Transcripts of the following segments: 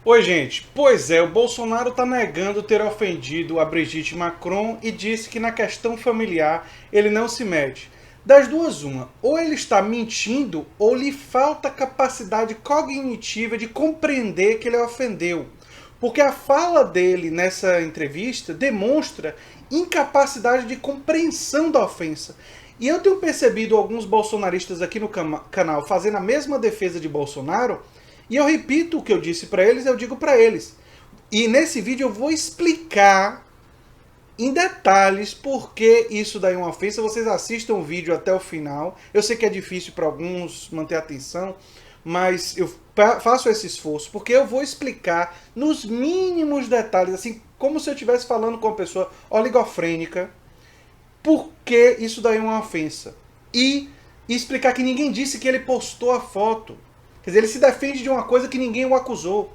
Oi, gente. Pois é, o Bolsonaro está negando ter ofendido a Brigitte Macron e disse que na questão familiar ele não se mete. Das duas, uma. Ou ele está mentindo ou lhe falta capacidade cognitiva de compreender que ele ofendeu. Porque a fala dele nessa entrevista demonstra incapacidade de compreensão da ofensa. E eu tenho percebido alguns bolsonaristas aqui no canal fazendo a mesma defesa de Bolsonaro, e eu repito o que eu disse para eles, eu digo para eles. E nesse vídeo eu vou explicar em detalhes por que isso daí é uma ofensa. Vocês assistam o vídeo até o final. Eu sei que é difícil para alguns manter a atenção, mas eu faço esse esforço porque eu vou explicar nos mínimos detalhes, assim, como se eu estivesse falando com uma pessoa oligofrênica, por que isso daí é uma ofensa. E explicar que ninguém disse que ele postou a foto. Quer dizer, ele se defende de uma coisa que ninguém o acusou.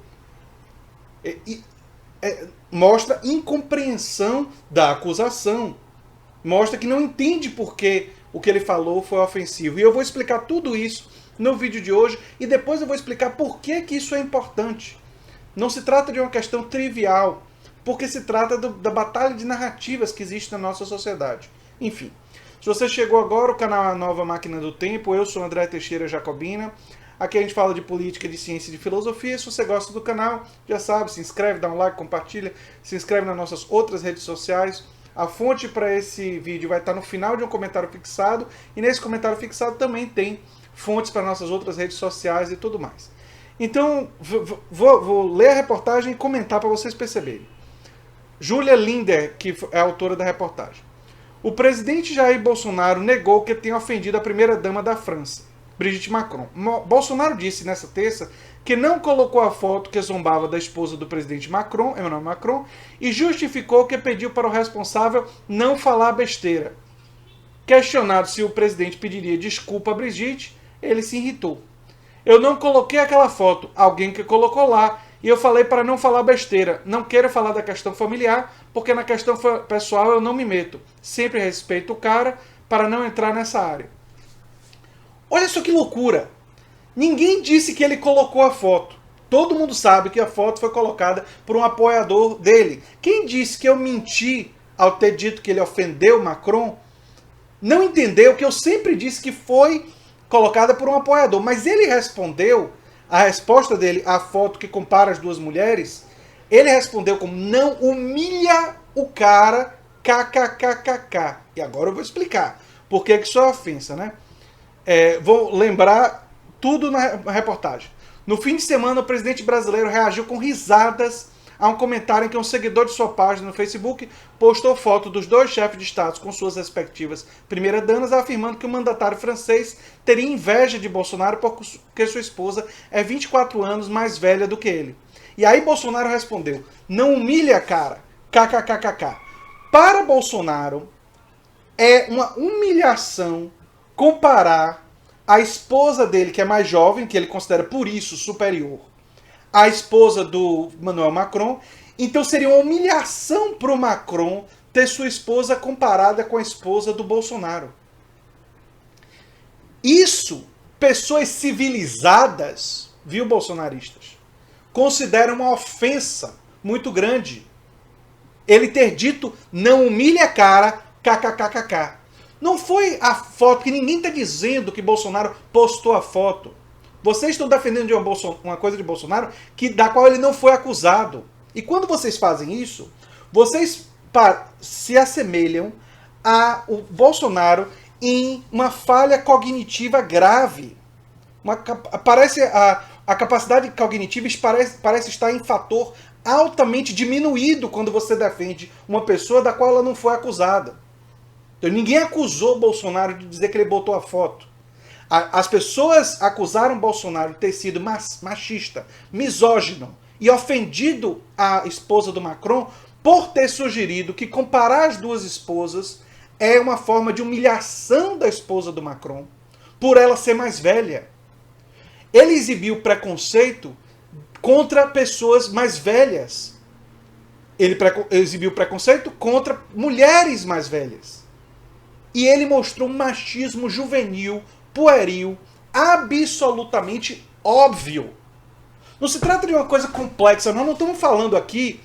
Mostra incompreensão da acusação. Mostra que não entende por que o que ele falou foi ofensivo. E eu vou explicar tudo isso no vídeo de hoje e depois eu vou explicar por que isso é importante. Não se trata de uma questão trivial, porque se trata da batalha de narrativas que existe na nossa sociedade. Enfim, se você chegou agora, o canal é a Nova Máquina do Tempo, eu sou André Teixeira Jacobina. Aqui a gente fala de política, de ciência e de filosofia. Se você gosta do canal, já sabe, se inscreve, dá um like, compartilha, se inscreve nas nossas outras redes sociais. A fonte para esse vídeo vai estar no final de um comentário fixado, e nesse comentário fixado também tem fontes para nossas outras redes sociais e tudo mais. Então, vou ler a reportagem e comentar para vocês perceberem. Júlia Linder, que é a autora da reportagem. O presidente Jair Bolsonaro negou que tenha ofendido a primeira-dama da França, Brigitte Macron. Bolsonaro disse nessa terça que não colocou a foto que zombava da esposa do presidente Macron, Emmanuel Macron, e justificou que pediu para o responsável não falar besteira. Questionado se o presidente pediria desculpa a Brigitte, ele se irritou. Eu não coloquei aquela foto, alguém que colocou lá, e eu falei para não falar besteira. Não quero falar da questão familiar, porque na questão pessoal eu não me meto. Sempre respeito o cara para não entrar nessa área. Olha só que loucura. Ninguém disse que ele colocou a foto. Todo mundo sabe que a foto foi colocada por um apoiador dele. Quem disse que eu menti ao ter dito que ele ofendeu Macron, não entendeu que eu sempre disse que foi colocada por um apoiador. Mas ele respondeu, a resposta dele à foto que compara as duas mulheres, ele respondeu como: não humilha o cara, kkkk. E agora eu vou explicar por que isso é ofensa, né? Vou lembrar tudo na reportagem. No fim de semana, o presidente brasileiro reagiu com risadas a um comentário em que um seguidor de sua página no Facebook postou foto dos dois chefes de Estado com suas respectivas primeiras-damas, afirmando que o mandatário francês teria inveja de Bolsonaro porque sua esposa é 24 anos mais velha do que ele. E aí Bolsonaro respondeu: não humilha, cara, kkkk. Para Bolsonaro, é uma humilhação comparar a esposa dele, que é mais jovem, que ele considera por isso superior, à esposa do Emmanuel Macron. Então seria uma humilhação para o Macron ter sua esposa comparada com a esposa do Bolsonaro. Isso, pessoas civilizadas, viu, bolsonaristas, consideram uma ofensa muito grande. Ele ter dito não humilha a cara, kkkk. Não foi a foto, que ninguém está dizendo que Bolsonaro postou a foto. Vocês estão defendendo de uma coisa de Bolsonaro da qual ele não foi acusado. E quando vocês fazem isso, vocês se assemelham ao Bolsonaro em uma falha cognitiva grave. Parece a capacidade cognitiva parece estar em fator altamente diminuído quando você defende uma pessoa da qual ela não foi acusada. Então, ninguém acusou Bolsonaro de dizer que ele botou a foto. As pessoas acusaram Bolsonaro de ter sido machista, misógino e ofendido a esposa do Macron por ter sugerido que comparar as duas esposas é uma forma de humilhação da esposa do Macron por ela ser mais velha. Ele exibiu preconceito contra pessoas mais velhas. Ele exibiu preconceito contra mulheres mais velhas. E ele mostrou um machismo juvenil, pueril, absolutamente óbvio. Não se trata de uma coisa complexa. Nós não estamos falando aqui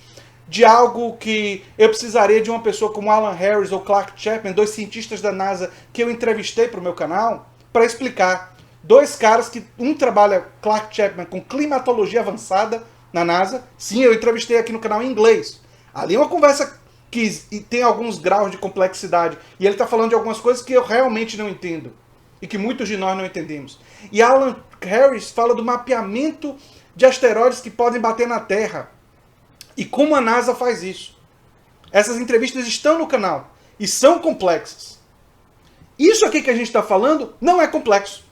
de algo que eu precisaria de uma pessoa como Alan Harris ou Clark Chapman, 2 cientistas da NASA que eu entrevistei para o meu canal, para explicar. 2 caras que um trabalha, Clark Chapman, com climatologia avançada na NASA. Sim, eu entrevistei aqui no canal em inglês. Ali é uma conversa que tem alguns graus de complexidade. E ele está falando de algumas coisas que eu realmente não entendo. E que muitos de nós não entendemos. E Alan Harris fala do mapeamento de asteroides que podem bater na Terra. E como a NASA faz isso. Essas entrevistas estão no canal. E são complexas. Isso aqui que a gente está falando não é complexo.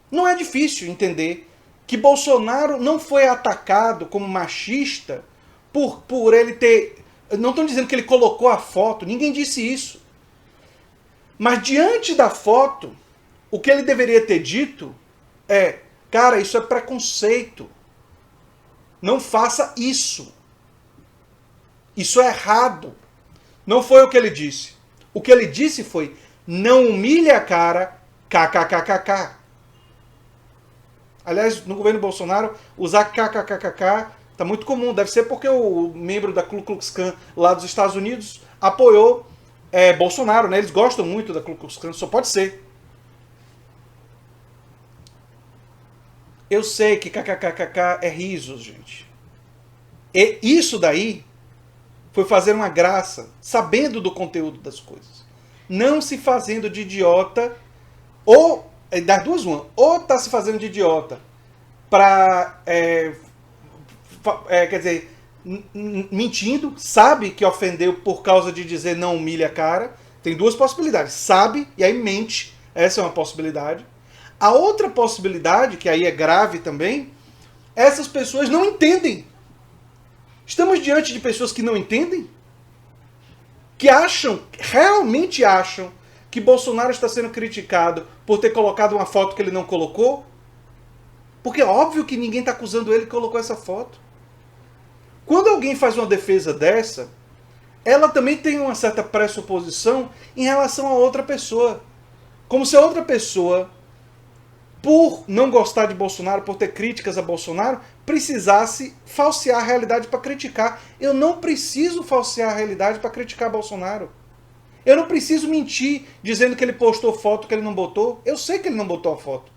Não é difícil entender que Bolsonaro não foi atacado como machista por ele ter... Não estão dizendo que ele colocou a foto. Ninguém disse isso. Mas diante da foto, o que ele deveria ter dito é: cara, isso é preconceito. Não faça isso. Isso é errado. Não foi o que ele disse. O que ele disse foi: não humilhe a cara, kkkk. Aliás, no governo Bolsonaro, usar kkkk está muito comum. Deve ser porque o membro da Ku Klux Klan lá dos Estados Unidos apoiou Bolsonaro, né? Eles gostam muito da Ku Klux Klan, só pode ser. Eu sei que kkkk é risos, gente. E isso daí foi fazer uma graça, sabendo do conteúdo das coisas. Não se fazendo de idiota, ou, das duas uma, ou tá se fazendo de idiota para, quer dizer, mentindo, sabe que ofendeu por causa de dizer não humilha a cara. Tem 2 possibilidades. Sabe, e aí mente. Essa é uma possibilidade. A outra possibilidade, que aí é grave também, essas pessoas não entendem. Estamos diante de pessoas que não entendem, que acham, realmente acham, que Bolsonaro está sendo criticado por ter colocado uma foto que ele não colocou. Porque é óbvio que ninguém está acusando ele que colocou essa foto. Quando alguém faz uma defesa dessa, ela também tem uma certa pressuposição em relação a outra pessoa. Como se a outra pessoa, por não gostar de Bolsonaro, por ter críticas a Bolsonaro, precisasse falsear a realidade para criticar. Eu não preciso falsear a realidade para criticar Bolsonaro. Eu não preciso mentir dizendo que ele postou foto que ele não botou. Eu sei que ele não botou a foto.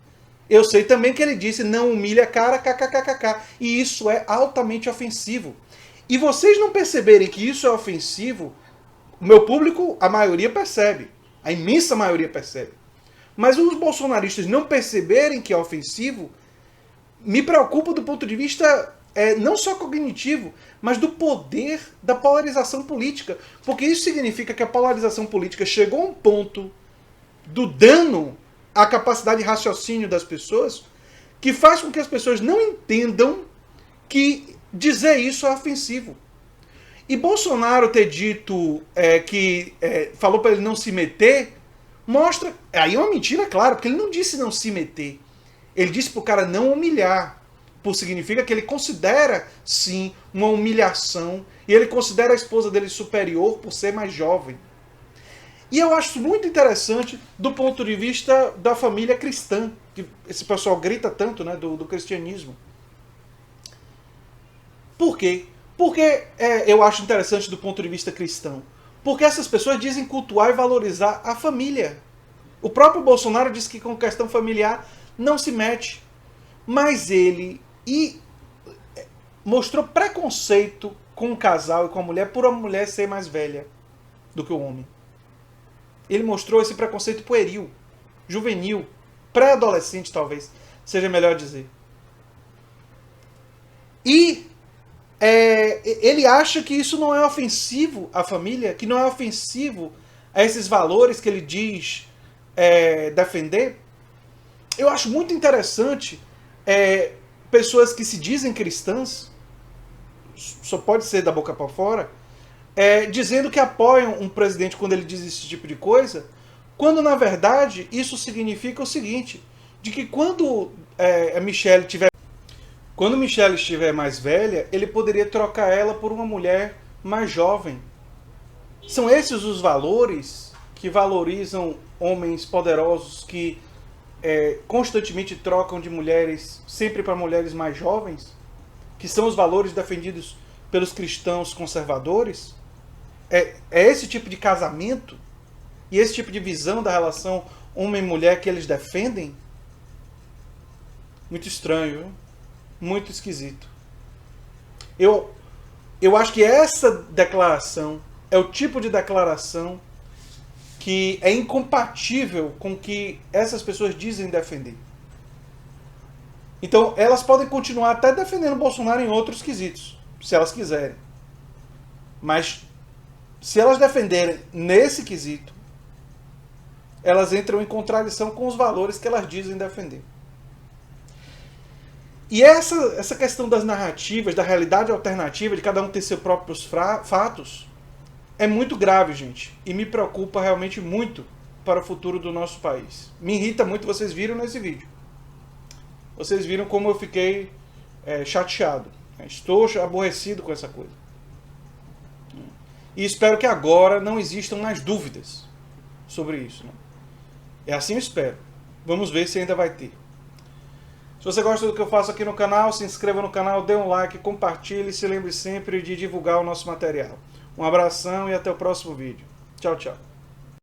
Eu sei também que ele disse não humilha a cara, kkkk. E isso é altamente ofensivo. E vocês não perceberem que isso é ofensivo, o meu público, a maioria percebe. A imensa maioria percebe. Mas os bolsonaristas não perceberem que é ofensivo, me preocupa do ponto de vista não só cognitivo, mas do poder da polarização política. Porque isso significa que a polarização política chegou a um ponto do dano à capacidade de raciocínio das pessoas, que faz com que as pessoas não entendam que dizer isso é ofensivo. E Bolsonaro ter dito que falou para ele não se meter, mostra... Aí é uma mentira, claro, porque ele não disse não se meter. Ele disse para o cara não humilhar. Significa que ele considera, sim, uma humilhação. E ele considera a esposa dele superior por ser mais jovem. E eu acho muito interessante do ponto de vista da família cristã. Que esse pessoal grita tanto, né, do cristianismo. Por quê? Porque eu acho interessante do ponto de vista cristão. Porque essas pessoas dizem cultuar e valorizar a família. O próprio Bolsonaro disse que com questão familiar não se mete. Mas ele mostrou preconceito com o casal e com a mulher por a mulher ser mais velha do que o homem. Ele mostrou esse preconceito pueril, juvenil, pré-adolescente talvez, seja melhor dizer. E ele acha que isso não é ofensivo à família, que não é ofensivo a esses valores que ele diz defender. Eu acho muito interessante pessoas que se dizem cristãs, só pode ser da boca para fora, dizendo que apoiam um presidente quando ele diz esse tipo de coisa, quando na verdade isso significa o seguinte, de que quando Michelle estiver mais velha, ele poderia trocar ela por uma mulher mais jovem. São esses os valores que valorizam homens poderosos que constantemente trocam de mulheres sempre para mulheres mais jovens, que são os valores defendidos pelos cristãos conservadores? É esse tipo de casamento e esse tipo de visão da relação homem e mulher que eles defendem? Muito estranho, viu? Muito esquisito. Eu acho que essa declaração é o tipo de declaração que é incompatível com o que essas pessoas dizem defender. Então, elas podem continuar até defendendo Bolsonaro em outros quesitos, se elas quiserem. Mas, se elas defenderem nesse quesito, elas entram em contradição com os valores que elas dizem defender. E essa questão das narrativas, da realidade alternativa, de cada um ter seus próprios fatos, é muito grave, gente. E me preocupa realmente muito para o futuro do nosso país. Me irrita muito, vocês viram nesse vídeo. Vocês viram como eu fiquei chateado. Estou aborrecido com essa coisa. E espero que agora não existam mais dúvidas sobre isso. Né? É assim eu espero. Vamos ver se ainda vai ter. Se você gosta do que eu faço aqui no canal, se inscreva no canal, dê um like, compartilhe e se lembre sempre de divulgar o nosso material. Um abração e até o próximo vídeo. Tchau, tchau.